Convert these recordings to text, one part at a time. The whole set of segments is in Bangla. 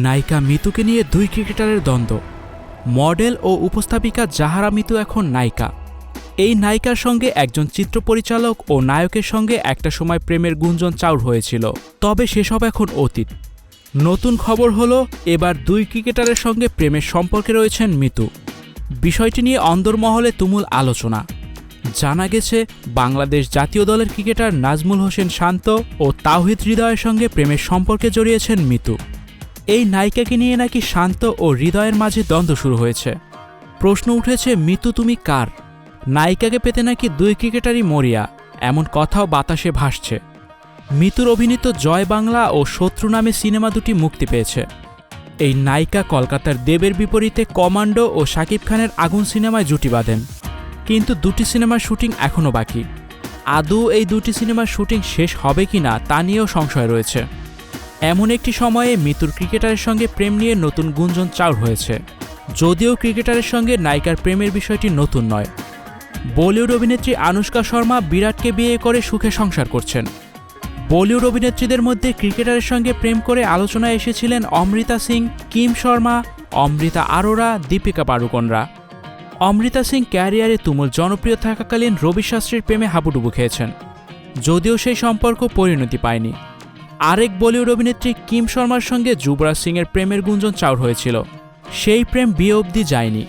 নায়িকা মিতুকে নিয়ে দুই ক্রিকেটারের দ্বন্দ্ব। মডেল ও উপস্থাপিকা জাহারা মিতু এখন নায়িকা। এই নায়িকার সঙ্গে একজন চিত্র পরিচালক ও নায়কের সঙ্গে একটা সময় প্রেমের গুঞ্জন চাউর হয়েছিল, তবে সেসব এখন অতীত। নতুন খবর হলো এবার দুই ক্রিকেটারের সঙ্গে প্রেমের সম্পর্কে রয়েছেন মিতু। বিষয়টি নিয়ে অন্দরমহলে তুমুল আলোচনা। জানা গেছে বাংলাদেশ জাতীয় দলের ক্রিকেটার নাজমুল হোসেন শান্ত ও তাওহিদ হৃদয়ের সঙ্গে প্রেমের সম্পর্কে জড়িয়েছেন মিতু। এই নায়িকাকে নিয়ে নাকি শান্ত ও হৃদয়ের মাঝে দ্বন্দ্ব শুরু হয়েছে। প্রশ্ন উঠেছে, মিতু তুমি কার? নায়িকাকে পেতে নাকি দুই ক্রিকেটারই মরিয়া, এমন কথাও বাতাসে ভাসছে। মিতুর অভিনীত জয় বাংলা ও শত্রু নামে সিনেমা দুটি মুক্তি পেয়েছে। এই নায়িকা কলকাতার দেবের বিপরীতে কমান্ডো ও শাকিব খানের আগুন সিনেমায় জুটি বাঁধেন, কিন্তু দুটি সিনেমার শুটিং এখনও বাকি। আদৌ এই দুটি সিনেমার শুটিং শেষ হবে কিনা তা নিয়েও সংশয় রয়েছে। এমন একটি সময়ে মিতুর ক্রিকেটারের সঙ্গে প্রেম নিয়ে নতুন গুঞ্জন চাউর হয়েছে। যদিও ক্রিকেটারের সঙ্গে নায়িকার প্রেমের বিষয়টি নতুন নয়। বলিউড অভিনেত্রী আনুশকা শর্মা বিরাটকে বিয়ে করে সুখে সংসার করছেন। বলিউড অভিনেত্রীদের মধ্যে ক্রিকেটারের সঙ্গে প্রেম করে আলোচনায় এসেছিলেন অমৃতা সিং, কিম শর্মা, অমৃতা আরোরা, দীপিকা পাড়ুকোনরা। অমৃতা সিং ক্যারিয়ারে তুমুল জনপ্রিয় থাকাকালীন রবি শাস্ত্রীর প্রেমে হাবুডুবু খেয়েছেন, যদিও সেই সম্পর্ক পরিণতি পায়নি। আরেক বলিউড অভিনেত্রী কিম শর্মার সঙ্গে যুবরাজ সিংয়ের প্রেমের গুঞ্জন চাউর হয়েছিল, সেই প্রেম বিয়ে অবধি যায়নি।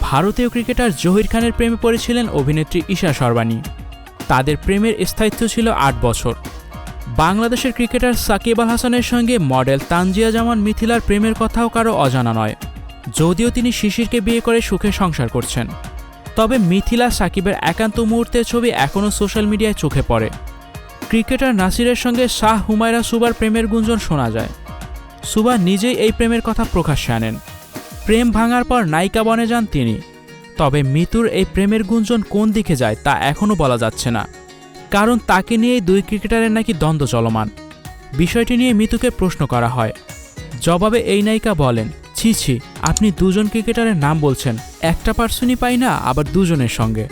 ভারতীয় ক্রিকেটার জহির খানের প্রেমে পড়েছিলেন অভিনেত্রী ঈশা সর্বাণী। তাদের প্রেমের স্থায়িত্ব ছিল ৮ বছর। বাংলাদেশের ক্রিকেটার সাকিব আল হাসানের সঙ্গে মডেল তানজিয়া জামান মিথিলার প্রেমের কথাও কারো অজানা নয়, যদিও তিনি শিশিরকে বিয়ে করে সুখে সংসার করছেন। তবে মিথিলা সাকিবের একান্ত মুহূর্তের ছবি এখনও সোশ্যাল মিডিয়ায় চোখে পড়ে। ক্রিকেটার নাসিরের সঙ্গে শাহ হুমায়রা সুবার প্রেমের গুঞ্জন শোনা যায়। সুবা নিজেই এই প্রেমের কথা প্রকাশ্যে আনেন। প্রেম ভাঙার পর নায়িকা বনে যান তিনি। তবে মিতুর এই প্রেমের গুঞ্জন কোন দিকে যায় তা এখনও বলা যাচ্ছে না, কারণ তাকে নিয়েই দুই ক্রিকেটারের নাকি দ্বন্দ্ব চলমান। বিষয়টি নিয়ে মিতুকে প্রশ্ন করা হয়। জবাবে এই নায়িকা বলেন, ছি ছি, আপনি দুজন ক্রিকেটারের নাম বলছেন, একটা পার্সনই পাই না আবার দুজনের সঙ্গে।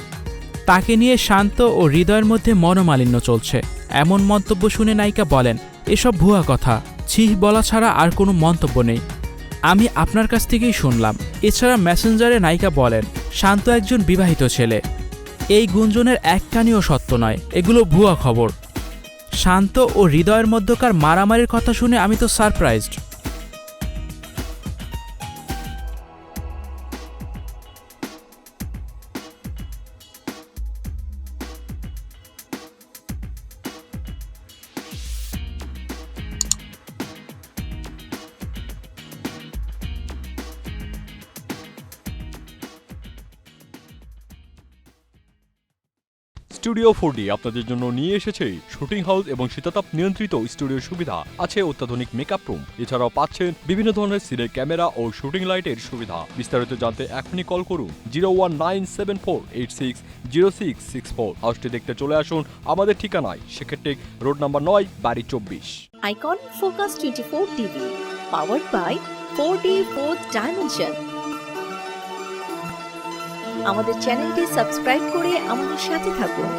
তাকে নিয়ে শান্ত ও হৃদয়ের মধ্যে মনোমালিন্য চলছে, এমন মন্তব্য শুনে নায়িকা বলেন, এসব ভুয়া কথা, ছি বলা ছাড়া আর কোনো মন্তব্য নেই। আমি আপনার কাছ থেকেই শুনলাম। এছাড়া মেসেঞ্জারে নায়িকা বলেন, শান্ত একজন বিবাহিত ছেলে। এই গুঞ্জনের একখানিও সত্য নয়, এগুলো ভুয়া খবর। শান্ত ও হৃদয়ের মধ্যকার মারামারির কথা শুনে আমি তো সারপ্রাইজড। স্টুডিও 4D আপনাদের জন্য নিয়ে এসেছে শুটিং হাউস এবং শীতাতাপ নিয়ন্ত্রিত স্টুডিওর সুবিধা, আছে অত্যাধুনিক মেকআপ রুম, এছাড়াও পাচ্ছেন বিভিন্ন ধরনের সিনের ক্যামেরা ও শুটিং লাইটের সুবিধা। বিস্তারিত জানতে এখনই কল করুন 01974860664। হাউসটি দেখতে চলে আসুন আমাদের ঠিকানায় সেক্ষেত্রে রোড নাম্বার 9, বাড়ি 24। Icon focus 24 TV, powered by 4D Fourth Dimension। আমাদের চ্যানেলটি সাবস্ক্রাইব করে আমাদের সাথে থাকুন।